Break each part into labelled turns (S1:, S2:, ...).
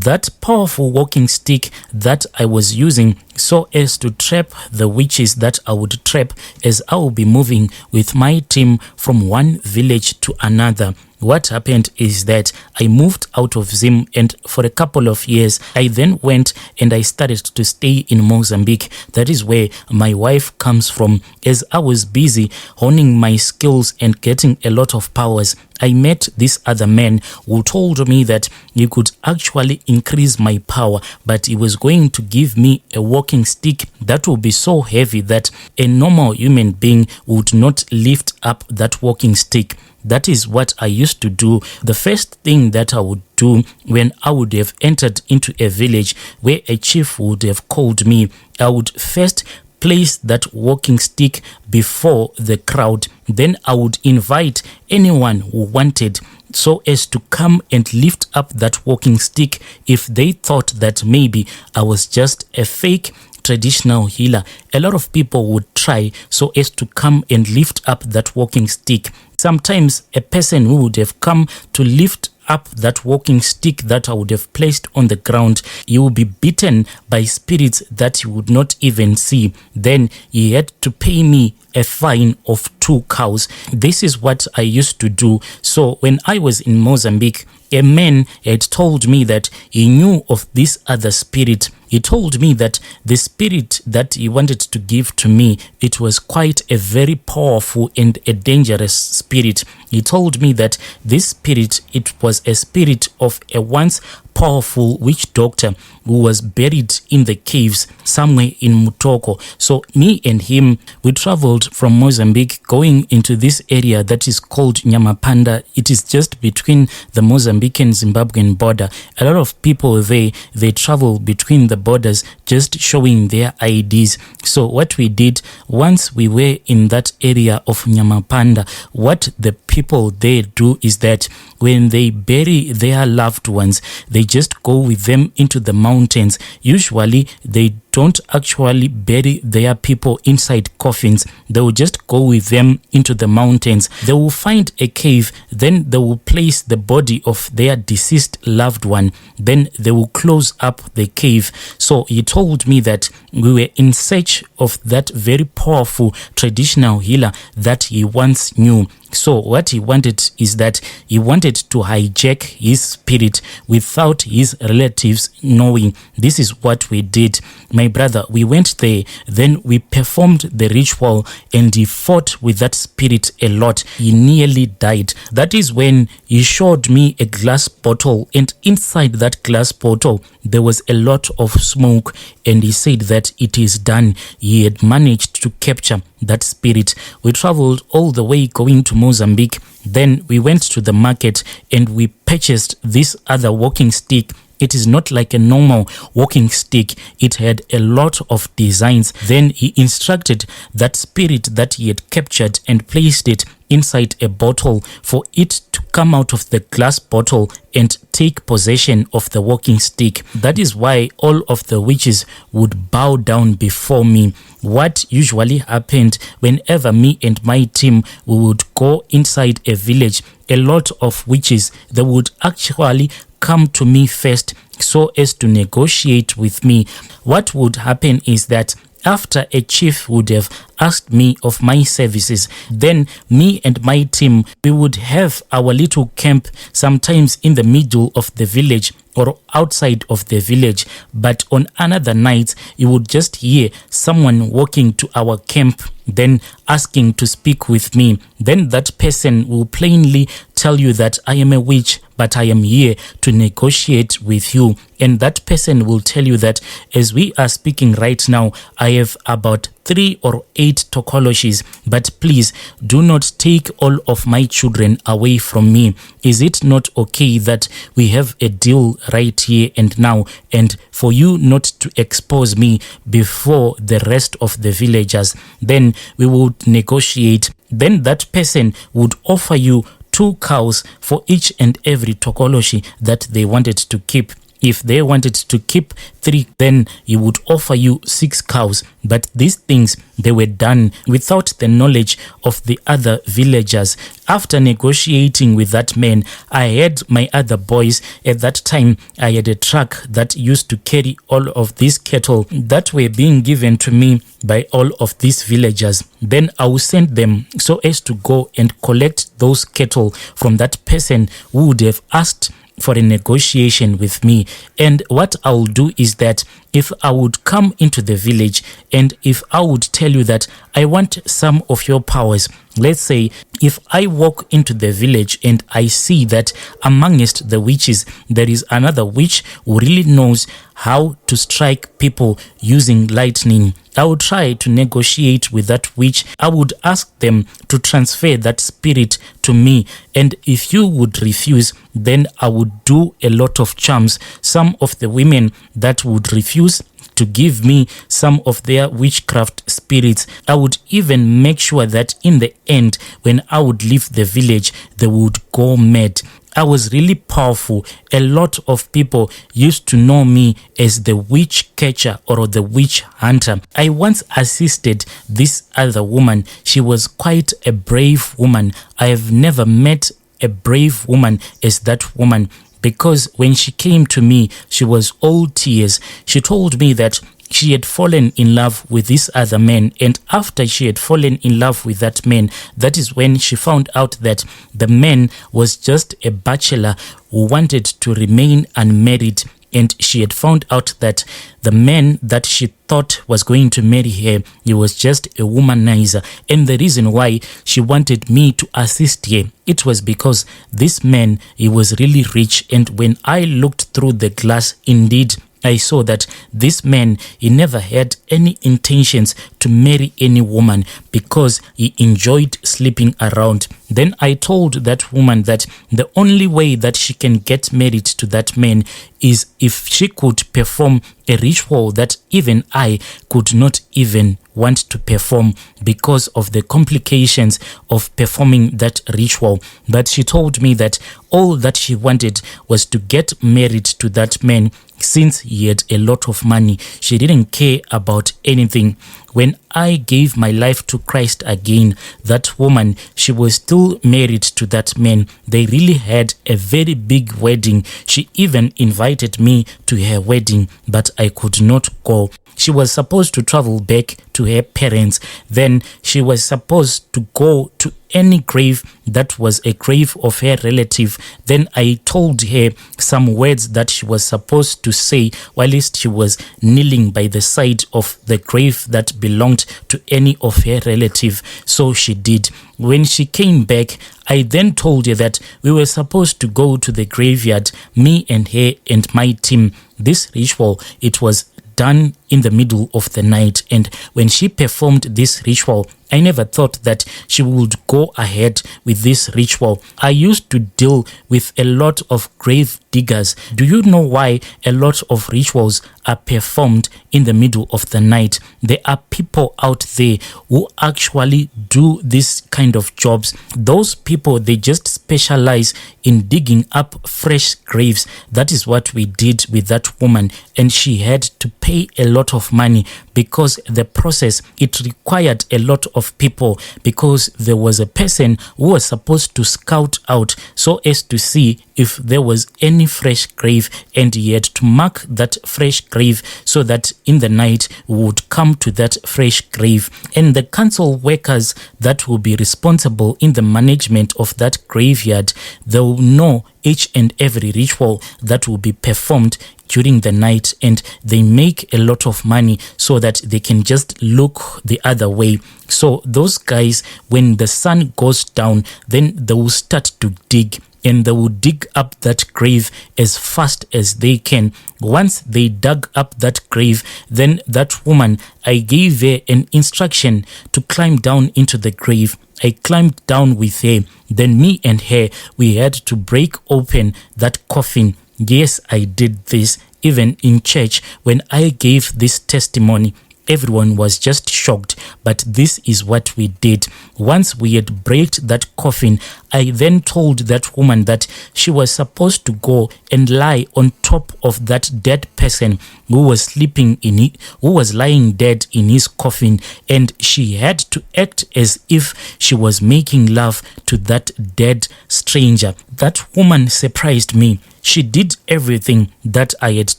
S1: that powerful walking stick that I was using so as to trap the witches that I would trap as I will be moving with my team from one village to another. What happened is that I moved out of Zim, and for a couple of years I then went and I started to stay in Mozambique. That is where my wife comes from. As I was busy honing my skills and getting a lot of powers, I met this other man who told me that he could actually increase my power, but he was going to give me a walking stick that would be so heavy that a normal human being would not lift up that walking stick. That is what I used to do. The first thing that I would do when I would have entered into a village where a chief would have called me, I would first place that walking stick before the crowd. Then I would invite anyone who wanted so as to come and lift up that walking stick if they thought that maybe I was just a fake traditional healer. A lot of people would try so as to come and lift up that walking stick. Sometimes a person who would have come to lift up that walking stick that I would have placed on the ground, he would be beaten by spirits that he would not even see. Then he had to pay me a fine of 2 cows. This is what I used to do. So when I was in Mozambique, a man had told me that he knew of this other spirit. He told me that the spirit that he wanted to give to me, it was quite a very powerful and a dangerous spirit. He told me that this spirit, it was a spirit of a once powerful witch doctor who was buried in the caves somewhere in Mutoko. So me and him, we traveled from Mozambique going into this area that is called Nyamapanda. It is just between the Mozambican Zimbabwean border. A lot of people there, they travel between the borders just showing their IDs. So what we did, once we were in that area of Nyamapanda, what the people there do is that when they bury their loved ones, they just go with them into the mountains. Usually they don't actually bury their people inside coffins. They will just go with them into the mountains. They will find a cave, then they will place the body of their deceased loved one. Then they will close up the cave. So he told me that we were in search of that very powerful traditional healer that he once knew. So what he wanted is that he wanted to hijack his spirit without his relatives knowing. This is what we did. My brother, we went there, then we performed the ritual, and he fought with that spirit a lot. He nearly died. That is when he showed me a glass bottle, and inside that glass bottle there was a lot of smoke, and he said that it is done. He had managed to capture that spirit. We traveled all the way going to Mozambique. Then we went to the market and we purchased this other walking stick. It is not like a normal walking stick. It had a lot of designs. Then he instructed that spirit that he had captured and placed it inside a bottle for it to come out of the glass bottle and take possession of the walking stick. That is why all of the witches would bow down before me. What usually happened whenever me and my team we would go inside a village, a lot of witches, they would actually come to me first so as to negotiate with me. What would happen is that after a chief would have asked me of my services, then me and my team, we would have our little camp sometimes in the middle of the village or outside of the village. But on another night, you would just hear someone walking to our camp, then asking to speak with me. Then that person will plainly tell you that I am a witch, but I am here to negotiate with you. And that person will tell you that as we are speaking right now, I have about 3 or 8 tokoloshis, but please do not take all of my children away from me. Is it not okay that we have a deal right here and now, and for you not to expose me before the rest of the villagers? Then we would negotiate. Then that person would offer you 2 cows for each and every tokoloshi that they wanted to keep. If they wanted to keep 3, then he would offer you 6 cows. But these things, they were done without the knowledge of the other villagers. After negotiating with that man, I had my other boys. At that time, I had a truck that used to carry all of these cattle that were being given to me by all of these villagers. Then I will send them so as to go and collect those cattle from that person who would have asked for a negotiation with me. And what I will do is that if I would come into the village and if I would tell you that I want some of your powers, let's say if I walk into the village and I see that amongst the witches there is another witch who really knows how to strike people using lightning, I would try to negotiate with that witch. I would ask them to transfer that spirit to me, and if you would refuse, then I would do a lot of charms. Some of the women that would refuse to give me some of their witchcraft spirits, I would even make sure that in the end, when I would leave the village, they would go mad. I was really powerful. A lot of people used to know me as the witch catcher or the witch hunter. I once assisted this other woman. She was quite a brave woman. I have never met a brave woman as that woman, because when she came to me, she was all tears. She told me that she had fallen in love with this other man, and after she had fallen in love with that man, that is when she found out that the man was just a bachelor who wanted to remain unmarried. And she had found out that the man that she thought was going to marry her, he was just a womanizer. And the reason why she wanted me to assist her, it was because this man, he was really rich. And when I looked through the glass, indeed, I saw that this man, he never had any intentions to marry any woman because he enjoyed sleeping around. Then I told that woman that the only way that she can get married to that man is if she could perform a ritual that even I could not even want to perform because of the complications of performing that ritual. But she told me that all that she wanted was to get married to that man since he had a lot of money. She didn't care about anything. When I gave my life to Christ again, that woman, she was still married to that man. They really had a very big wedding. She even invited me to her wedding, but I could not go. She was supposed to travel back to her parents. Then she was supposed to go to any grave that was a grave of her relative. Then I told her some words that she was supposed to say whilst she was kneeling by the side of the grave that belonged to any of her relative. So she did. When she came back, I then told her that we were supposed to go to the graveyard, me and her and my team. This ritual, it was done in the middle of the night, and when she performed this ritual, I never thought that she would go ahead with this ritual. I used to deal with a lot of grave diggers. Do you know why a lot of rituals are performed in the middle of the night? There are people out there who actually do this kind of jobs. Those people, they just specialize in digging up fresh graves. That is what we did with that woman, and she had to pay a lot of money because the process, it required a lot of people, because there was a person who was supposed to scout out so as to see if there was any fresh grave, and he had to mark that fresh grave so that in the night we would come to that fresh grave. And the council workers that will be responsible in the management of that graveyard, they will know each and every ritual that will be performed during the night, and they make a lot of money so that they can just look the other way. So those guys, when the sun goes down, then they will start to dig, and they will dig up that grave as fast as they can. Once they dug up that grave, then that woman, I gave her an instruction to climb down into the grave. I climbed down with her. Then me and her, we had to break open that coffin. Yes, I did this even in church when I gave this testimony. Everyone was just shocked, but this is what we did. Once we had braked that coffin, I then told that woman that she was supposed to go and lie on top of that dead person who was sleeping in it, who was lying dead in his coffin, and she had to act as if she was making love to that dead stranger. That woman surprised me. She did everything that I had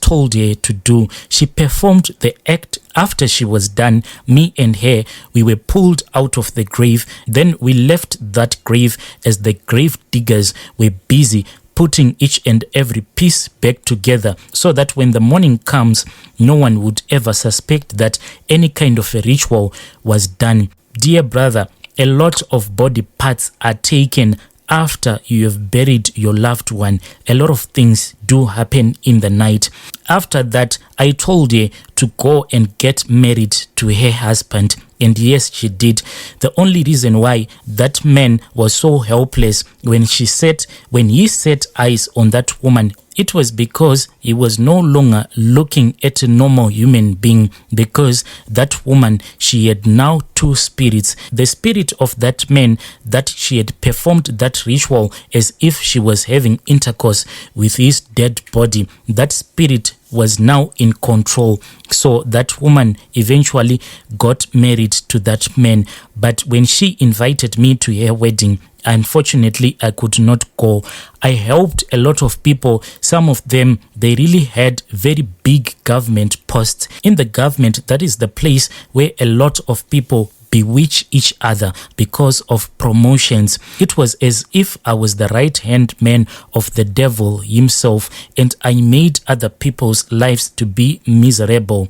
S1: told her to do. She performed the act. After she was done, me and her, we were pulled out of the grave. Then we left that grave as the grave diggers were busy putting each and every piece back together, so that when the morning comes, no one would ever suspect that any kind of a ritual was done. Dear brother, a lot of body parts are taken after you have buried your loved one. A lot of things do happen in the night. After that, I told her to go and get married to her husband. And yes, she did. The only reason why that man was so helpless when he set eyes on that woman, it was because he was no longer looking at a normal human being, because that woman, she had now two spirits. The spirit of that man that she had performed that ritual as if she was having intercourse with his dead body, that spirit was now in control. So that woman eventually got married to that man. But when she invited me to her wedding, unfortunately, I could not go. I helped a lot of people. Some of them, they really had very big government posts. In the government, that is the place where a lot of people bewitch each other because of promotions. It was as if I was the right-hand man of the devil himself, and I made other people's lives to be miserable.